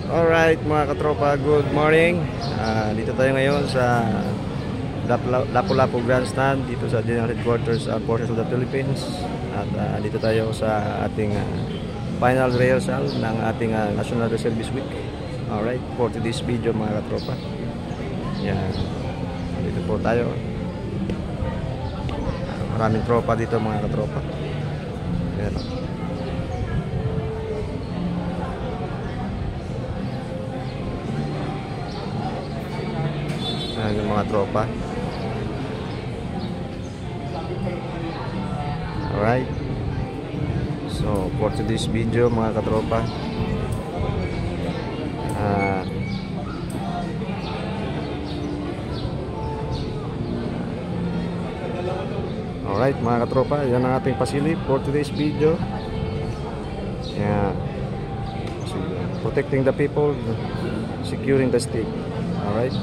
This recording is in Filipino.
Alright mga katropa, good morning. Dito tayo ngayon sa Lapu-Lapu Grandstand dito sa General Headquarters Forces of the Philippines. At dito tayo sa ating final rehearsal ng ating National Reservist Week. Alright, for today's video mga katropa. Yan, dito po tayo. Maraming tropa dito mga katropa. Yan. Ayan yung mga tropa. Alright. So for today's video mga katropa, alright mga katropa, yan ang ating pasilip for today's video. Yan. Protecting the people, securing the state. Alright.